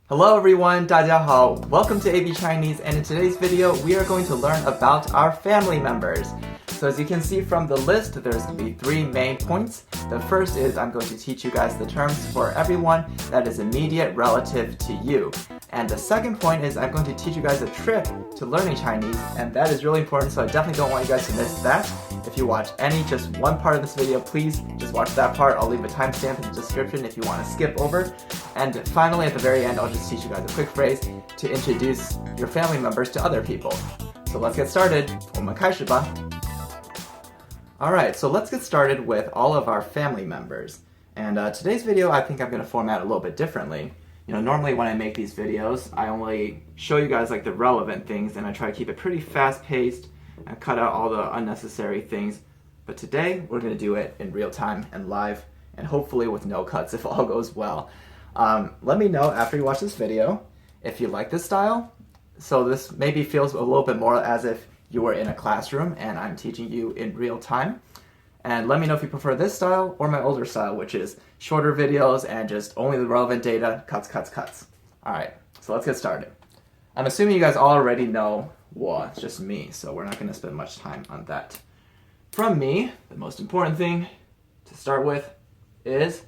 Hello everyone, 大家好. Welcome to AB Chinese, and in today's video we are going to learn about our family members. So as you can see from the list, there's going to be three main points. The first is I'm going to teach you guys the terms for everyone that is immediate relative to you. And the second point is I'm going to teach you guys a trick to learning Chinese, and that is really important, so I definitely don't want you guys to miss that. If you watch just one part of this video, please just watch that part. I'll leave a timestamp in the description if you want to skip over. And finally, at the very end, I'll just teach you guys a quick phrase to introduce your family members to other people. So let's get started. 我们开始吧. Alright, so let's get started with all of our family members. And today's video, I think I'm going to format a little bit differently. You know, normally when I make these videos, I only show you guys like the relevant things, and I try to keep it pretty fast-paced and cut out all the unnecessary things. But today, we're going to do it in real time and live, and hopefully with no cuts if all goes well. Let me know after you watch this video if you like this style. So this maybe feels a little bit more as if you were in a classroom and I'm teaching you in real time. And let me know if you prefer this style or my older style, which is shorter videos and just only the relevant data, cuts. Alright, so let's get started. I'm assuming you guys already know it's just me, so we're not going to spend much time on that. From me, the most important thing to start with is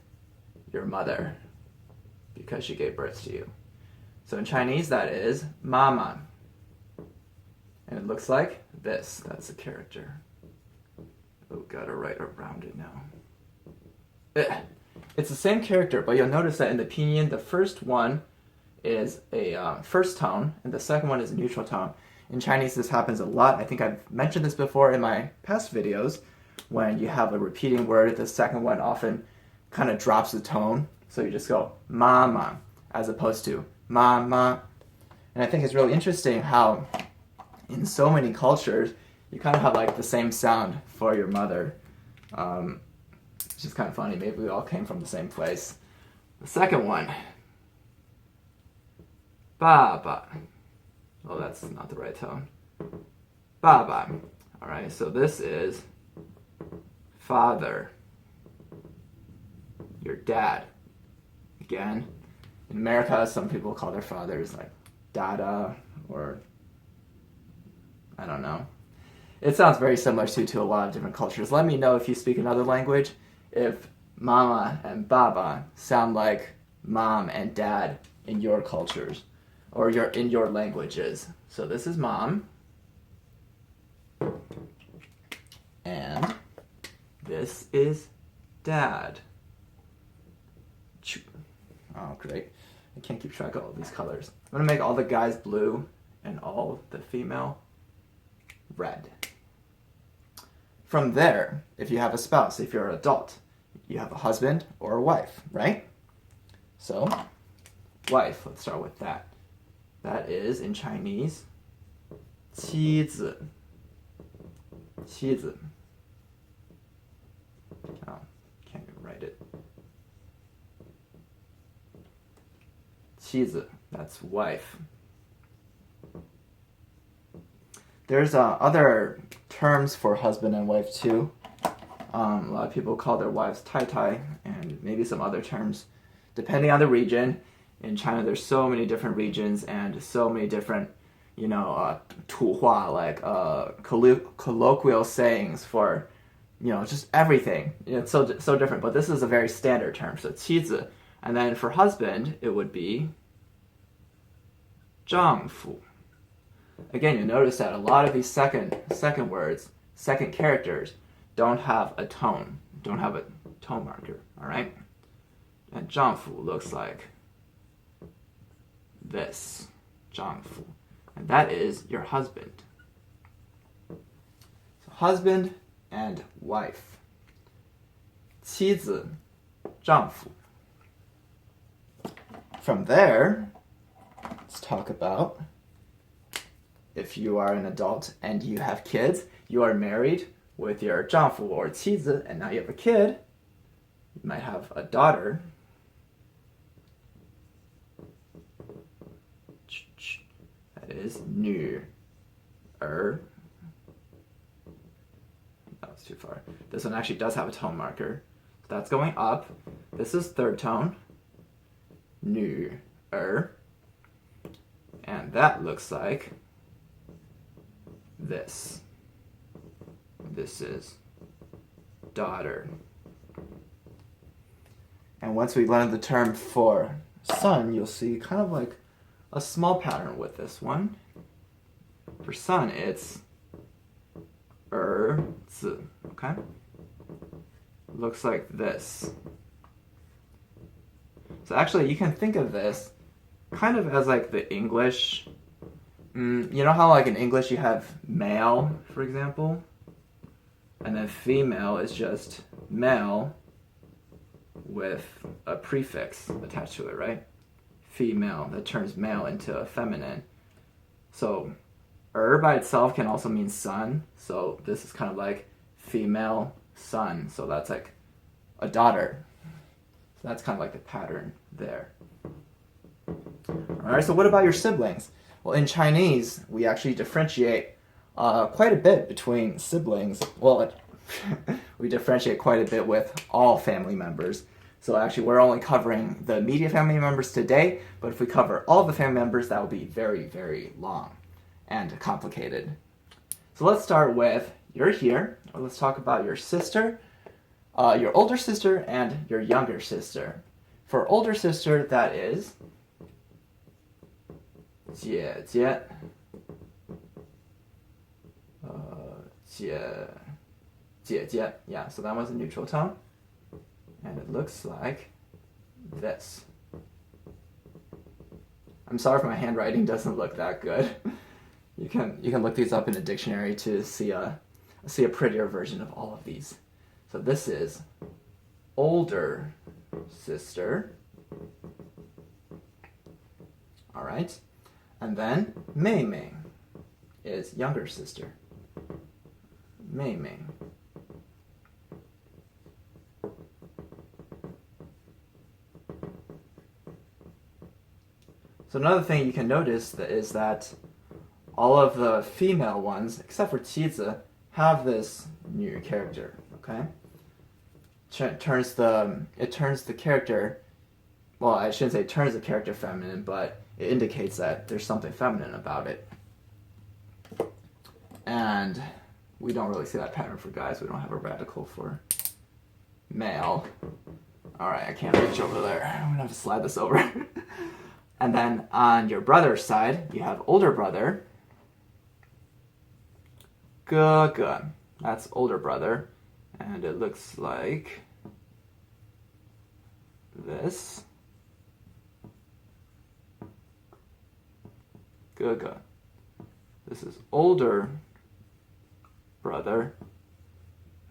your mother, because she gave birth to you. So in Chinese, that is mama. And it looks like this. That's the character. Oh, gotta write around it now. It's the same character, but you'll notice that in the pinyin, the first one is a first tone, and the second one is a neutral tone. In Chinese, this happens a lot. I think I've mentioned this before in my past videos. When you have a repeating word, the second one often kind of drops the tone. So you just go mama as opposed to mama. And I think it's really interesting how in so many cultures, you kind of have like the same sound for your mother. It's just kind of funny. Maybe we all came from the same place. The second one, Baba. Oh, that's not the right tone. Baba. All right, so this is father, your dad. Again, in America, some people call their fathers like dada, or I don't know. It sounds very similar to a lot of different cultures. Let me know if you speak another language, if mama and baba sound like mom and dad in your cultures or in your languages. So this is mom, and this is dad. Oh, great. I can't keep track of all these colors. I'm going to make all the guys blue and all the female red. From there, if you have a spouse, if you're an adult, you have a husband or a wife, right? So, wife, let's start with that. That is, in Chinese, 妻子. 妻子. Oh, can't even write it. 妻子, that's wife. There's other terms for husband and wife too. A lot of people call their wives tai tai, and maybe some other terms depending on the region. In China, there's so many different regions and so many different, 土话, like colloquial sayings for, just everything. It's so different, but this is a very standard term. So 妻子, and then for husband, it would be 丈夫. Again, you notice that a lot of these second words, second characters, don't have a tone marker, all right? And 丈夫 looks like this, 丈夫, and that is your husband. So husband and wife. 妻子, 丈夫. From there, let's talk about if you are an adult and you have kids, you are married with your 丈夫 or 妻子, and now you have a kid. You might have a daughter. That is 女儿. That was too far. This one actually does have a tone marker. So that's going up. This is third tone. 女儿. And that looks like this. This is daughter. And once we learn the term for son, you'll see kind of like a small pattern with this one. For son, it's 儿子, okay? Looks like this. So actually, you can think of this kind of as like the English. You know how like in English you have male, for example? And then female is just male with a prefix attached to it, right? Female, that turns male into feminine. So, by itself can also mean son. So this is kind of like female son. So that's like a daughter. So that's kind of like the pattern there. Alright, so what about your siblings? Well, in Chinese, we actually differentiate quite a bit between siblings. Well, we differentiate quite a bit with all family members. So actually, we're only covering the immediate family members today, but if we cover all the family members, that will be very, very long and complicated. So let's start with, you're here. Let's talk about your sister, your older sister, and your younger sister. For older sister, that is 姐姐, 姐姐. Yeah, so that was a neutral tone. And it looks like this. I'm sorry if my handwriting doesn't look that good. You can look these up in a dictionary to see a prettier version of all of these. So this is older sister. All right. And then 妹妹 is younger sister. 妹妹. So another thing you can notice is that all of the female ones, except for 妻子, have this new character, okay? It turns the character, well, I shouldn't say turns the character feminine, but it indicates that there's something feminine about it. And we don't really see that pattern for guys. We don't have a radical for male. All right, I can't reach over there. I'm gonna have to slide this over. And then on your brother's side, you have older brother. 哥哥. That's older brother. And it looks like this. 哥哥. This is older brother.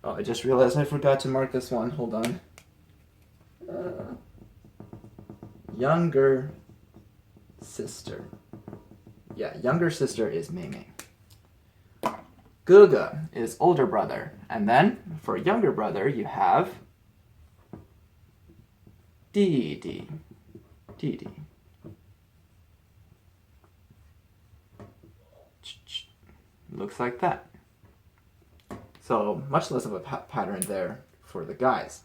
Oh, I just realized I forgot to mark this one. Hold on. Younger sister. Yeah, younger sister is 妹妹. 哥哥 is older brother. And then for younger brother, you have 弟弟. 弟弟. Looks like that. So much less of a pattern there for the guys.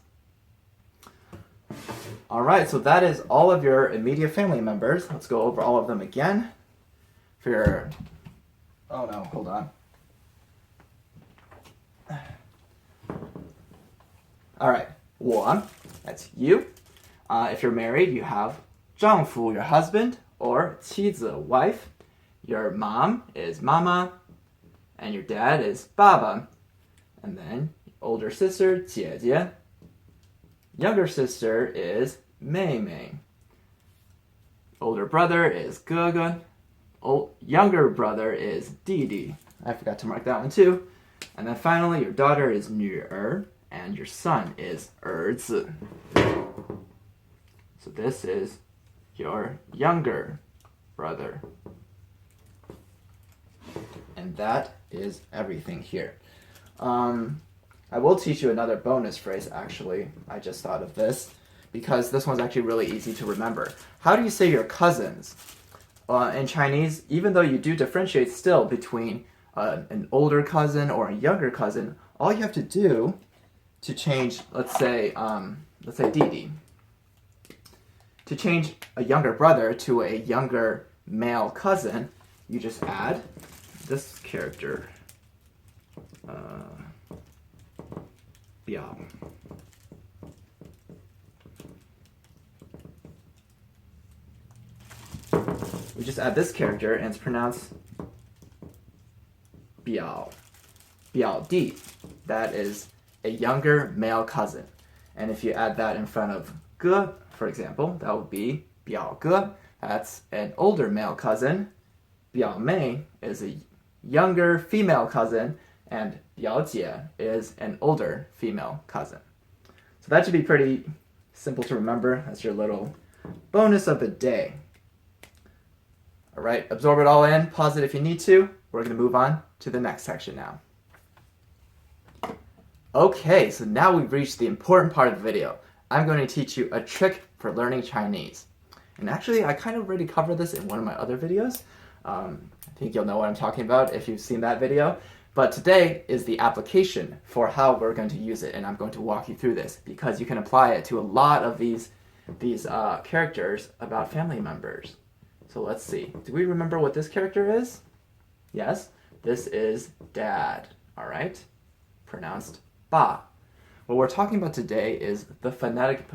Alright, so that is all of your immediate family members. Let's go over all of them again. For your... Oh no, hold on. Alright, 我, that's you. If you're married, you have 丈夫, your husband, or 妻子, wife. Your mom is mama, and your dad is baba. And then older sister, 姐姐. Younger sister is 妹妹. Older brother is 哥哥. Younger brother is 弟弟. I forgot to mark that one too. And then finally, your daughter is 女儿, and your son is 儿子. So this is your younger brother. And that is everything here. I will teach you another bonus phrase, actually. I just thought of this, because this one's actually really easy to remember. How do you say your cousins? In Chinese, even though you do differentiate still between an older cousin or a younger cousin, all you have to do to change, let's say 弟弟, to change a younger brother to a younger male cousin, you just add this character, biao. We just add this character, and it's pronounced biao. Biao di. That is a younger male cousin. And if you add that in front of ge, for example, that would be biao ge. That's an older male cousin. Biao mei is a younger female cousin, and biao jie is an older female cousin. So that should be pretty simple to remember. That's your little bonus of the day. All right, absorb it all in, pause it if you need to. We're going to move on to the next section now. Okay, so now we've reached the important part of the video. I'm going to teach you a trick for learning Chinese. And actually, I kind of already covered this in one of my other videos. I think you'll know what I'm talking about if you've seen that video. But today is the application for how we're going to use it, and I'm going to walk you through this because you can apply it to a lot of these characters about family members. So let's see. Do we remember what this character is? Yes, this is dad, all right? Pronounced ba. What we're talking about today is the phonetic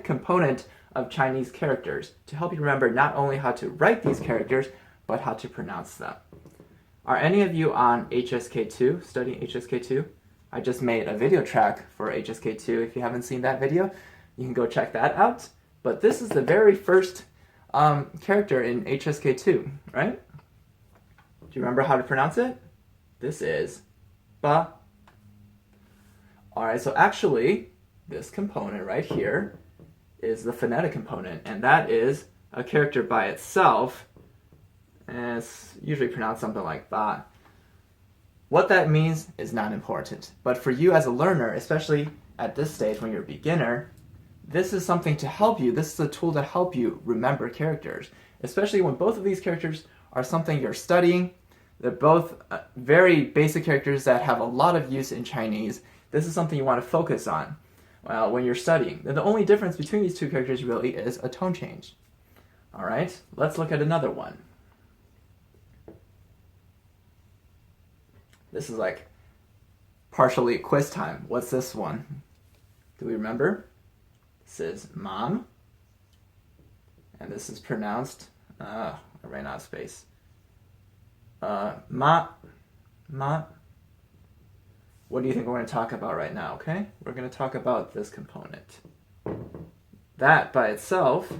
component of Chinese characters to help you remember not only how to write these characters, but how to pronounce them. Are any of you on HSK2, studying HSK2? I just made a video track for HSK2. If you haven't seen that video, you can go check that out. But this is the very first character in HSK2, right? Do you remember how to pronounce it? This is ba. All right, so actually, this component right here is the phonetic component, and that is a character by itself, and it's usually pronounced something like ba. What that means is not important, but for you as a learner, especially at this stage when you're a beginner, this is something to help you. This is a tool to help you remember characters, especially when both of these characters are something you're studying. They're both very basic characters that have a lot of use in Chinese. This is something you want to focus on when you're studying. The only difference between these two characters really is a tone change. All right, let's look at another one. This is like partially quiz time. What's this one? Do we remember? This is mom. And this is pronounced, I ran out of space. Ma. What do you think we're going to talk about right now, okay? We're going to talk about this component. That by itself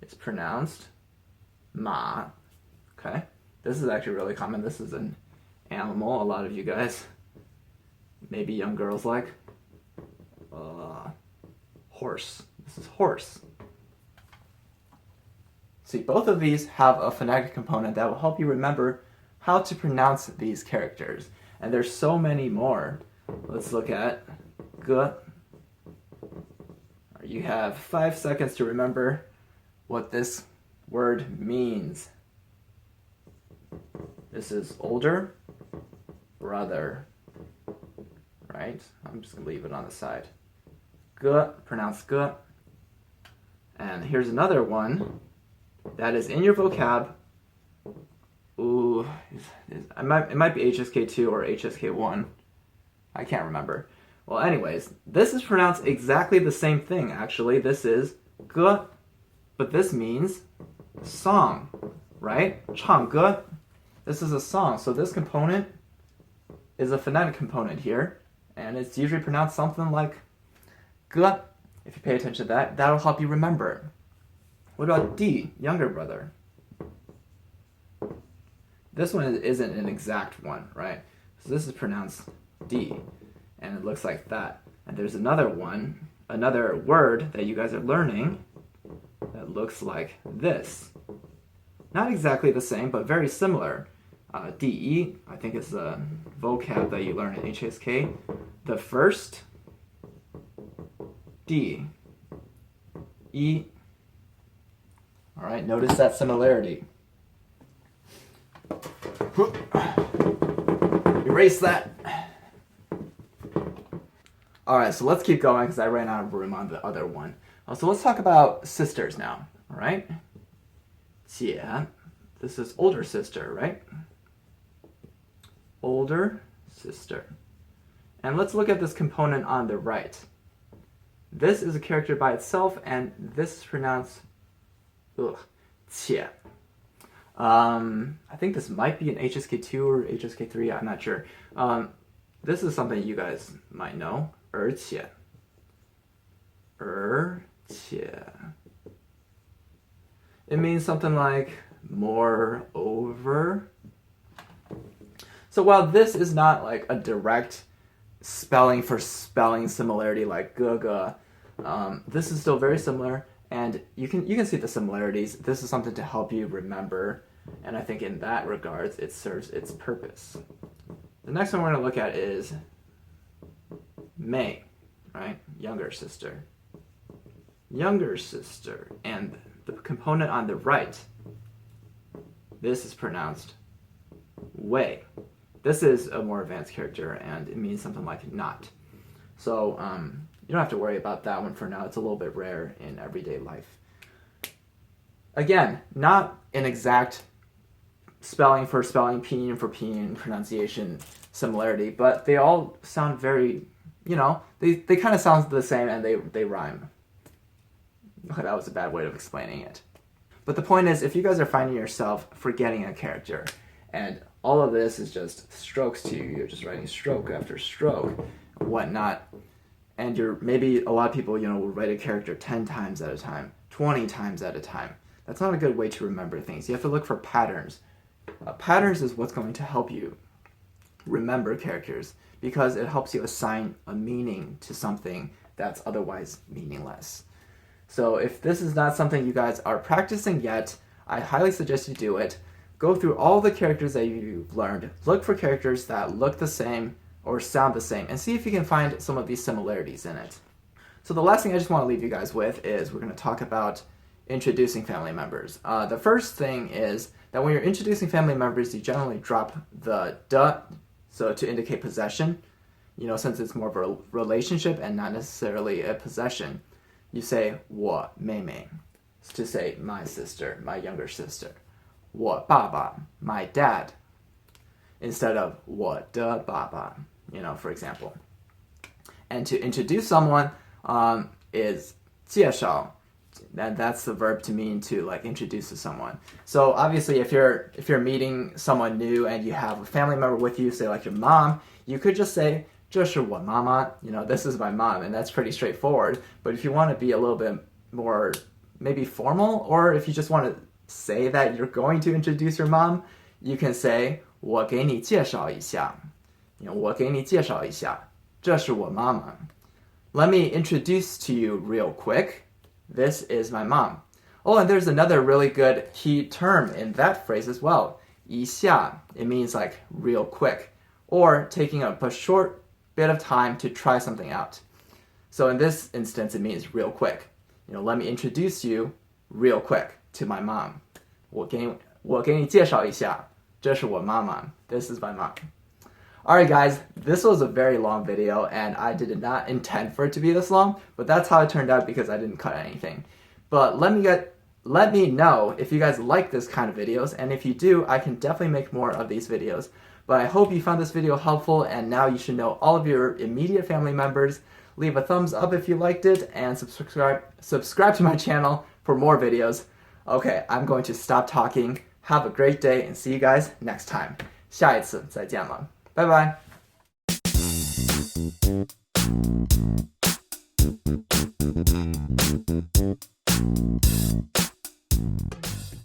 is pronounced ma, okay? This is actually really common. This is an animal a lot of you guys, maybe young girls like. Horse. This is horse. See, both of these have a phonetic component that will help you remember how to pronounce these characters. And there's so many more. Let's look at ge. You have 5 seconds to remember what this word means. This is older brother, right? I'm just going to leave it on the side. Ge, pronounced ge. And here's another one that is in your vocab. Ooh, it might be HSK2 or HSK1. I can't remember. Well, anyways, this is pronounced exactly the same thing, actually. This is ge, but this means song, right? 唱歌. This is a song, so this component is a phonetic component here, and it's usually pronounced something like ge. If you pay attention to that, that'll help you remember. What about di, younger brother? This one isn't an exact one, right? So this is pronounced di, and it looks like that. And there's another one, another word that you guys are learning that looks like this. Not exactly the same, but very similar. DE, I think it's the vocab that you learn in HSK. The first D, E. All right, notice that similarity. Erase that. All right, so let's keep going because I ran out of room on the other one. So let's talk about sisters now, all right? 姐. This is older sister, right? Older sister. And let's look at this component on the right. This is a character by itself, and this is pronounced 且. I think this might be an HSK2 or HSK3, I'm not sure. This is something you guys might know. 而且. 而且. It means something like moreover. So while this is not like a direct spelling for spelling similarity like 哥哥, this is still very similar, and you can see the similarities. This is something to help you remember, and I think in that regards it serves its purpose. The next one we're going to look at is May, right? Younger sister. Younger sister, and the component on the right, this is pronounced Wei. This is a more advanced character, and it means something like not. So you don't have to worry about that one for now. It's a little bit rare in everyday life. Again, not an exact spelling for spelling, pinyin for pinyin, pronunciation similarity, but they all sound very, they kind of sound the same, and they rhyme. That was a bad way of explaining it. But the point is, if you guys are finding yourself forgetting a character, and all of this is just strokes to you, you're just writing stroke after stroke, whatnot, and maybe a lot of people, will write a character 10 times at a time, 20 times at a time. That's not a good way to remember things. You have to look for patterns. Patterns is what's going to help you remember characters, because it helps you assign a meaning to something that's otherwise meaningless. So if this is not something you guys are practicing yet, I highly suggest you do it. Go through all the characters that you've learned, look for characters that look the same or sound the same, and see if you can find some of these similarities in it. So the last thing I just want to leave you guys with is we're going to talk about introducing family members. The first thing is that when you're introducing family members, you generally drop the da, so to indicate possession, since it's more of a relationship and not necessarily a possession. You say 我妹妹 to say my sister, my younger sister. 我爸爸, my dad, instead of 我的爸爸, for example. And to introduce someone is 介绍. That's the verb to mean to like introduce to someone. So obviously if you're meeting someone new and you have a family member with you, say like your mom, you could just say 这是我妈妈, this is my mom, and that's pretty straightforward. But if you want to be a little bit more maybe formal, or if you just want to say that you're going to introduce your mom, you can say 我给你介绍一下. 我给你介绍一下. 这是我妈妈. Let me introduce to you real quick. This is my mom. Oh, and there's another really good key term in that phrase as well. 一下. It means like real quick, or taking a short bit of time to try something out. So in this instance, it means real quick. Let me introduce you real quick to my mom. 我给你介绍一下. 这是我妈妈. This is my mom. Alright guys, this was a very long video, and I did not intend for it to be this long, but that's how it turned out because I didn't cut anything. But let me know if you guys like this kind of videos, and if you do, I can definitely make more of these videos. But I hope you found this video helpful, and now you should know all of your immediate family members. Leave a thumbs up if you liked it, and subscribe to my channel for more videos. Okay, I'm going to stop talking. Have a great day, and see you guys next time. 下一次再见了，拜拜。